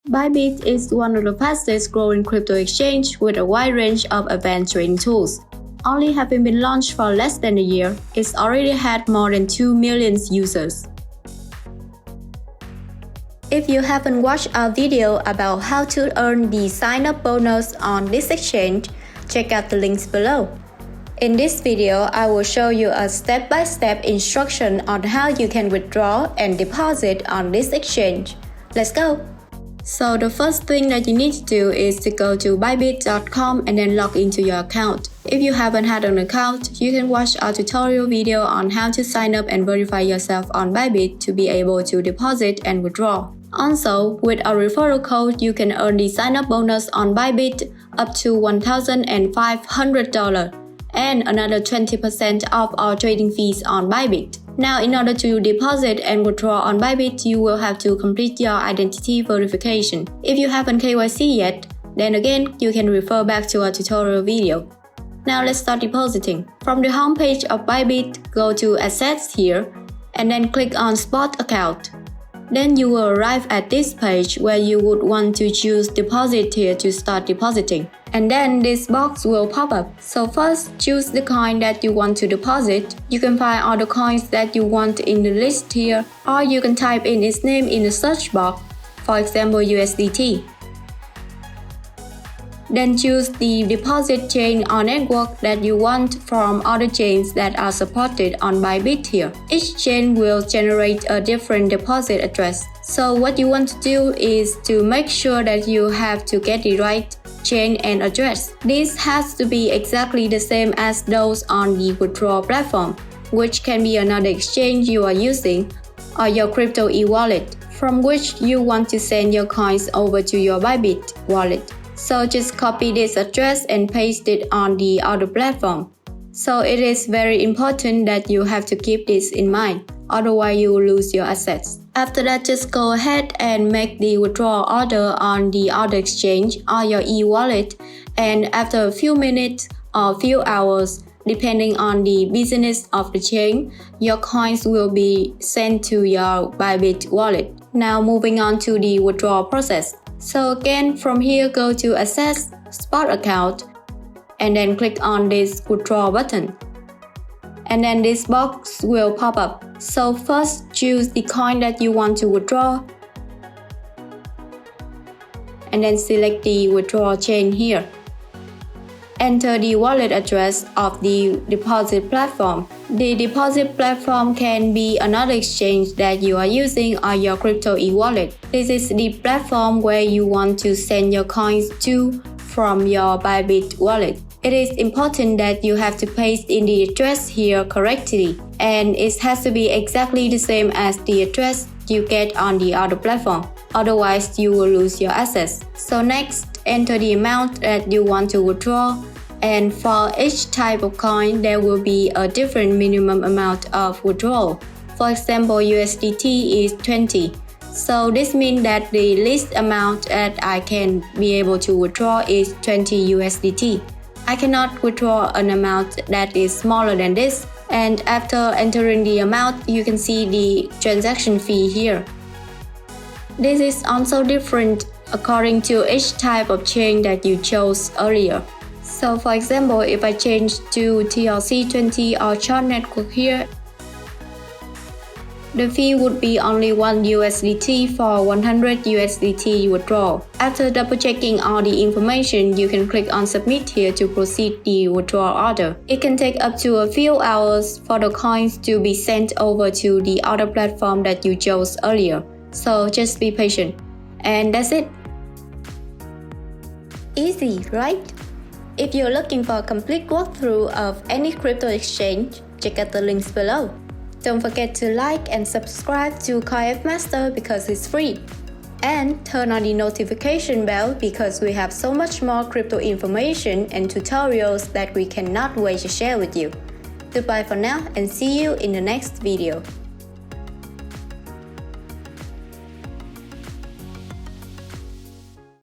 Bybit is one of the fastest growing crypto exchange with a wide range of advanced trading tools. Only having been launched for less than a year, it's already had more than 2 million users. If you haven't watched our video about how to earn the sign-up bonus on this exchange, check out the links below. In this video, I will show you a step-by-step instruction on how you can withdraw and deposit on this exchange. Let's go! So the first thing that you need to do is to go to bybit.com and then log into your account. If you haven't had an account, you can watch our tutorial video on how to sign up and verify yourself on Bybit to be able to deposit and withdraw. Also, with our referral code, you can earn the sign-up bonus on Bybit up to $1,500 and another 20% off our trading fees on Bybit. Now, in order to deposit and withdraw on Bybit, you will have to complete your identity verification. If you haven't KYC yet, then again, you can refer back to our tutorial video. Now let's start depositing. From the home page of Bybit, go to Assets here, and then click on Spot Account. Then you will arrive at this page where you would want to choose Deposit here to start depositing. And then this box will pop up. So first, choose the coin that you want to deposit. You can find all the coins that you want in the list here, or you can type in its name in the search box, for example USDT. Then choose the deposit chain or network that you want from other chains that are supported on Bybit here. Each chain will generate a different deposit address. So what you want to do is to make sure that you have to get the right chain and address. This has to be exactly the same as those on the withdrawal platform, which can be another exchange you are using, or your crypto e-wallet, from which you want to send your coins over to your Bybit wallet. So just copy this address and paste it on the other platform. So it is very important that you have to keep this in mind, otherwise you will lose your assets. After that, just go ahead and make the withdrawal order on the other exchange or your e-wallet, and after a few minutes or few hours, depending on the business of the chain, your coins will be sent to your Bybit wallet. Now moving on to the withdrawal process. So again, from here, go to Assets, Spot Account, and then click on this Withdraw button. And then this box will pop up. So first, choose the coin that you want to withdraw, and then select the withdrawal chain here. Enter the wallet address of the deposit platform. The deposit platform can be another exchange that you are using or your crypto e-wallet. This is the platform where you want to send your coins to from your Bybit wallet. It is important that you have to paste in the address here correctly, and it has to be exactly the same as the address you get on the other platform. Otherwise, you will lose your assets. So next, enter the amount that you want to withdraw, and for each type of coin, there will be a different minimum amount of withdrawal. For example, USDT is 20. So this means that the least amount that I can be able to withdraw is 20 USDT. I cannot withdraw an amount that is smaller than this. And after entering the amount, you can see the transaction fee here. This is also different according to each type of chain that you chose earlier. So for example, if I change to TRC20 or Chart Network here, the fee would be only 1 USDT for 100 USDT withdrawal. After double checking all the information, you can click on Submit here to proceed the withdrawal order. It can take up to a few hours for the coins to be sent over to the other platform that you chose earlier. So just be patient. And that's it. Easy, right? If you're looking for a complete walkthrough of any crypto exchange, check out the links below. Don't forget to like and subscribe to CoinF Master because it's free. And turn on the notification bell because we have so much more crypto information and tutorials that we cannot wait to share with you. Goodbye for now and see you in the next video.